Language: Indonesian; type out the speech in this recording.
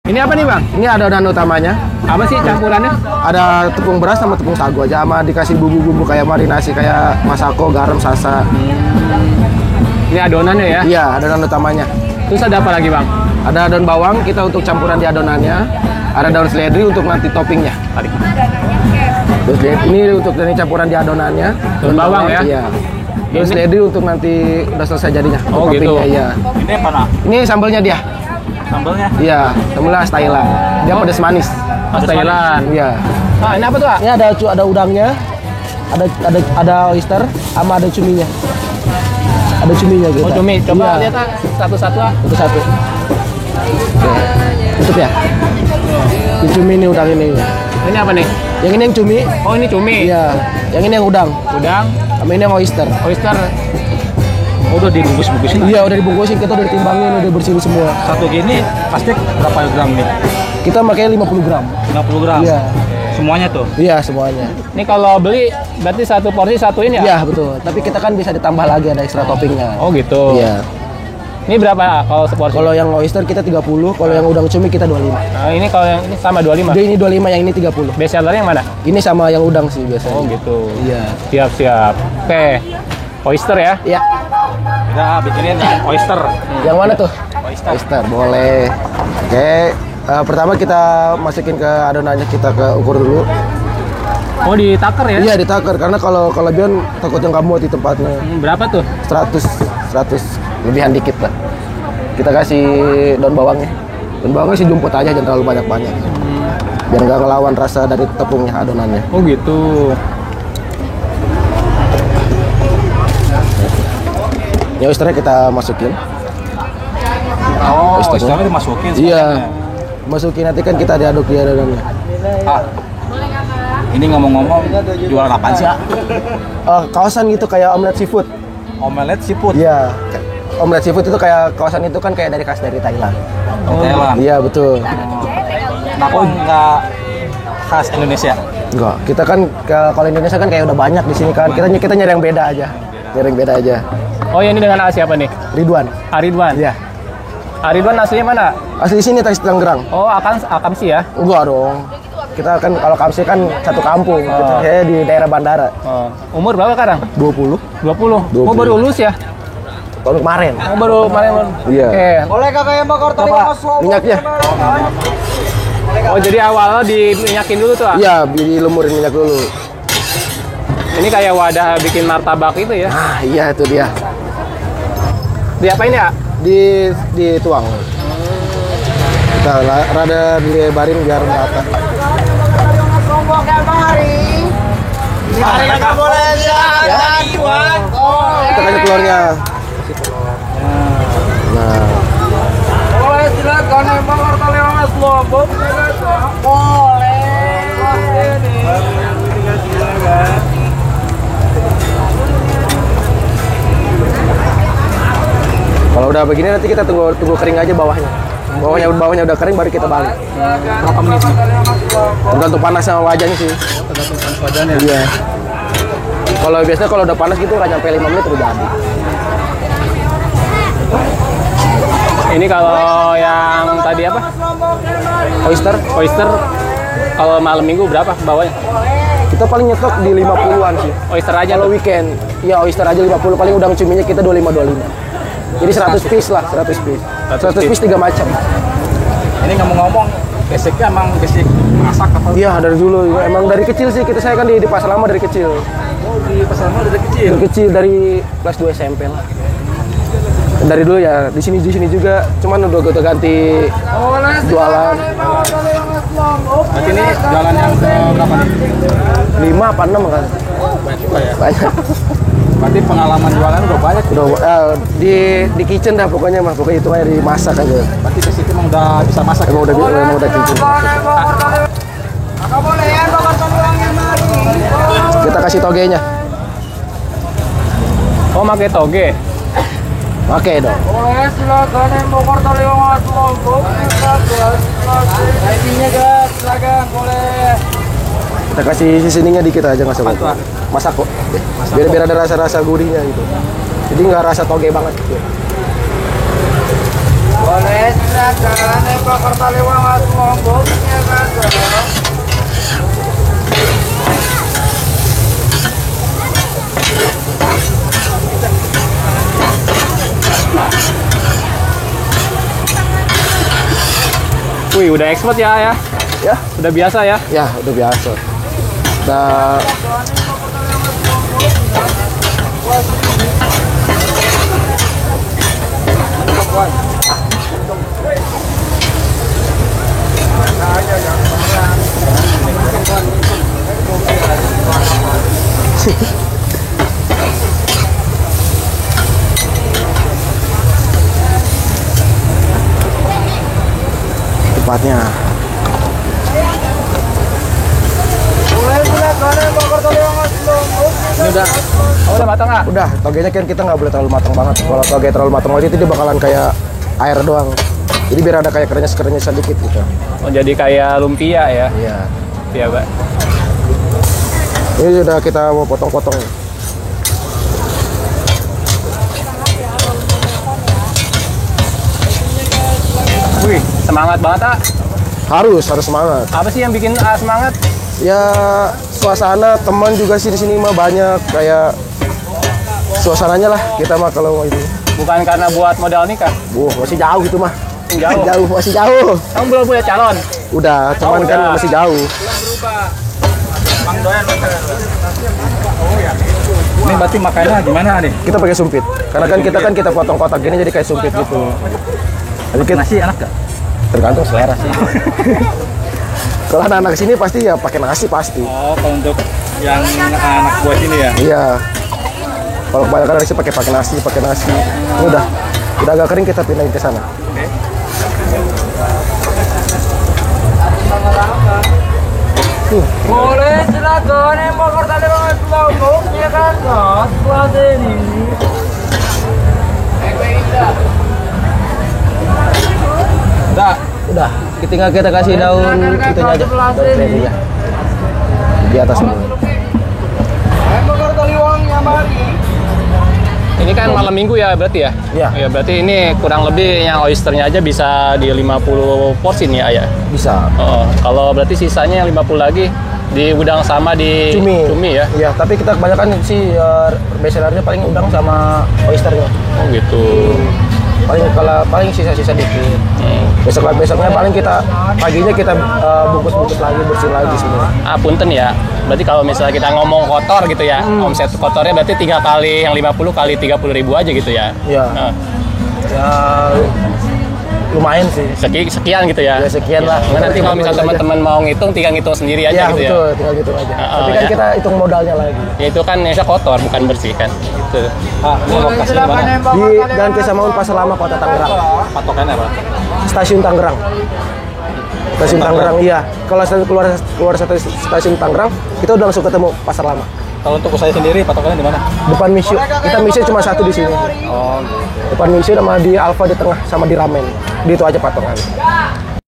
Ini apa nih bang? Ini adonan utamanya. Apa sih campurannya? Ada tepung beras sama tepung sagu aja, sama dikasih bumbu-bumbu kayak marinasi kayak masako, garam, sasa. Ini adonannya ya? Iya, adonan utamanya. Terus ada apa lagi bang? Ada daun bawang kita untuk campuran di adonannya. Ada daun seledri untuk nanti toppingnya. Tarik. Terus ini untuk ini campuran di adonannya. Daun bawang ya? Iya. Daun seledri untuk nanti udah selesai jadinya. Oh gitu. Iya. Ini apa nak? Ini sambelnya dia. Sambelnya? Iya, sambelnya khas Thailand. Dia pedas manis. Khas Thailand. Iya. Nah ini apa tuh Pak? Ini ada udangnya, ada oyster, sama ada cuminya. Ada cuminya gitu. Oh cumi, coba Iya. lihat ah, satu-satu ah. Itu satu. Oke. Tutup ya. Ini cumi ini udang ini. Ini apa nih? Yang ini yang cumi. Oh ini cumi. Iya. Yang ini yang udang. Udang, Sama ini yang oyster. oyster. Oh, udah dibungkus-bungkusin. Iya, udah dibungkusin, kita udah ditimbangin, udah bersihin semua. Satu gini pasti berapa gram nih? Kita pakai 50 gram. 50 gram. Iya. Semuanya tuh. Iya, semuanya. Ini kalau beli berarti satu porsi satu ini ya? Iya, betul. Tapi kita kan bisa ditambah lagi, ada extra toppingnya. Oh gitu. Iya. Ini berapa kalau seporsi? Kalau yang oyster kita 30, kalau yang udang cumi kita 25. Nah, ini kalau yang ini sama 25. Jadi ini 25, yang ini 30. Best sellernya yang mana? Ini sama yang udang sih biasanya. Oh gitu. Iya. Siap. Oke. Oyster ya? Iya. Kita bikinin oyster. Yang mana tuh? Oyster. Oyster, boleh. Oke. Pertama kita masukin ke adonannya, kita ke ukur dulu. Oh ditaker ya? Iya, ditaker karena kalau kelebihan takutnya nggak muat di tempatnya. Berapa tuh? 100 lebihan dikit lah. Kita kasih daun bawangnya. Daun bawangnya sih jumput aja, jangan terlalu banyak-banyak. Biar nggak ngelawan rasa dari tepungnya adonannya. Oh gitu. Ini oysternya kita masukin. Oh, Oysternya. oysternya dimasukin. Iya. Masukin, nanti kan kita diaduk di adonannya. Ah, ini ngomong-ngomong jualan apaan sih ya? Kawasan gitu kayak omelet seafood. Omelet seafood. Iya. Omelet seafood itu kayak kawasan itu kan kayak dari khas dari Thailand. Thailand. Iya, betul. Kenapa nggak khas Indonesia? Enggak, kita kan kalau Indonesia kan kayak udah banyak di sini kan. Kita nyari yang beda aja. Nyari yang beda aja. Oh ya ini dengan siapa nih? Ridwan. Aridwan. Iya. Aridwan aslinya mana? Asli sini Tangerang. Oh Akamsi ya? Enggak dong. Kita kan kalau Kamsi kan satu kampung. Saya di daerah bandara. Oh. Umur berapa sekarang? 20 20. Oh baru lulus ya? tahun kemarin. Oh baru kemarin. Iya. Oke. Boleh kakak yang bakar tadi Minyaknya. Oh jadi awalnya diminyakin dulu tuh ah? Iya, dilumurin minyak dulu. Ini kayak wadah bikin martabak itu ya? Ah, iya itu dia. Diapain ya? Dituang. Kita rada dilebarin biar merata. Nggak boleh lihat. Kita kasih telurnya. Nah, Boleh silakan yang bakar tali mas lombok. Boleh. kalau udah begini nanti kita tunggu kering aja bawahnya. Bawahnya udah kering baru kita balik. Berapa menit? Tergantung panasnya wajahnya sih. Tergantung panas badannya. Iya. Kalau biasanya kalau udah panas gitu nggak nyampe 5 menit udah jadi. Ini kalau yang tadi apa? Oyster Kalau malam minggu berapa bawahnya? kita paling nyetok di 50-an sih. Oyster aja Kalau tuh. weekend, ya oyster aja 50, paling udang cuminya kita 25. Jadi 100 piece lah, 100 piece. 100 piece 3 macam. Ini ngomong-ngomong, basicnya emang basic masak apa? Iya, dari dulu. Emang dari kecil sih saya kan di Pasar Lama dari kecil. Oh, di pasar mall dari kecil. Dari kecil dari kelas 2 SMP lah. Dari dulu ya di sini juga, cuman udah gue ganti jualan. Berarti ini jalan yang berapa nih? 5 apa 6 kan? Banyak juga ya. Banyak. Berarti pengalaman jualan udah banyak. Udah di kitchen dah pokoknya itu aja dimasak aja. Berarti di situ emang udah bisa masak. Emang udah kitchen. Boleh ya, bakar tali yang mari. Kita kasih togenya. Oh pakai toge. Oke dong. Boleh silakan yang bakar tali yang mas lombok. Isinya guys, silakan boleh. Kita kasih seasoningnya dikit aja nggak usah. Apa? Masak kok. Biar ada rasa-rasa gurihnya gitu. Jadi nggak rasa toge banget. Gitu. Boleh silakan bakar tali wangas lomboknya kan. Wih, udah expert ya? Ya, Udah biasa ya? ya udah biasa. Nah, tepatnya Boleh silakan bakar tali wangas lomboknya. ini udah Oh, udah matang nggak? udah togenya kan kita nggak boleh terlalu matang banget. Kalau toge terlalu matang banget itu dia bakalan kayak air doang. Jadi biar ada kayak krenyes sedikit gitu. Oh, jadi kayak lumpia ya? Iya. Iya, Pak. Ini udah kita mau potong-potong. Wih, semangat banget, ah. Harus semangat. Apa sih yang bikin semangat? Ya suasana teman juga sih di sini mah banyak kayak suasananya lah kita mah kalau ini. Bukan karena buat modal nikah? Masih jauh gitu mah. Jauh. Jauh, masih jauh. Kamu belum punya calon? Udah, cuman kan udah. masih jauh. Ini berarti makannya gimana nih? Kita pakai sumpit. Karena kan kita potong kotak gini jadi kayak sumpit gitu. Jadi kita Nasi enak gak? tergantung selera sih. Kalau anak-anak sini pasti ya pakai nasi pasti. Oh, kalau untuk yang anak buah sini ya? Iya. Kalau kebanyakan anak sih pakai nasi. Ini udah agak kering kita pindahin ke sana. Boleh silakan bakar tali wangas lomboknya kan. Sebelah sini. Udah, tinggal kita kasih daun itunya aja. Daun seledrinya. Di atas dulu. Bakar tali wanginya mari. Ini kan malam minggu ya berarti ya? Iya. Ya, berarti ini kurang lebih yang oysternya aja bisa di 50 porsi nih ya? Bisa. Oh, kalau berarti sisanya yang 50 lagi di udang sama di cumi ya? Iya, tapi kita kebanyakan sih bestsellernya paling udang sama oysternya. Oh gitu. Paling sisa-sisa dikit. Besoknya paling kita paginya kita bungkus lagi, bersihin lagi semua. Punten ya. Berarti kalau misalnya kita ngomong kotor gitu ya, omset kotornya berarti 3 kali yang 50 kali 30.000 aja gitu ya? Iya. Nah, Ya lumayan sih. sekian gitu ya? Ya sekian lah. Nah, nanti kalau misalnya teman-teman mau ngitung, tinggal ngitung sendiri aja Ya gitu betul, ya? tinggal gitu aja. Oh, Tapi kan ya. kita hitung modalnya lagi. Ya itu kan biasa kotor, bukan bersih kan? Gitu. Ini lokasinya mana? Di Jalan Kesamaan Pasar Lama Kota Tangerang. Patokannya apa? Stasiun Tangerang. Stasiun Tangerang, iya. Kalau keluar stasiun Tangerang, kita udah langsung ketemu Pasar Lama. Kalau untuk usaha sendiri, patokannya di mana? Depan Misyu. Kita Misyu cuma satu di sini. Oh, gitu. Depan Misyu sama di Alfa di tengah sama di Ramen. Di itu aja patungan.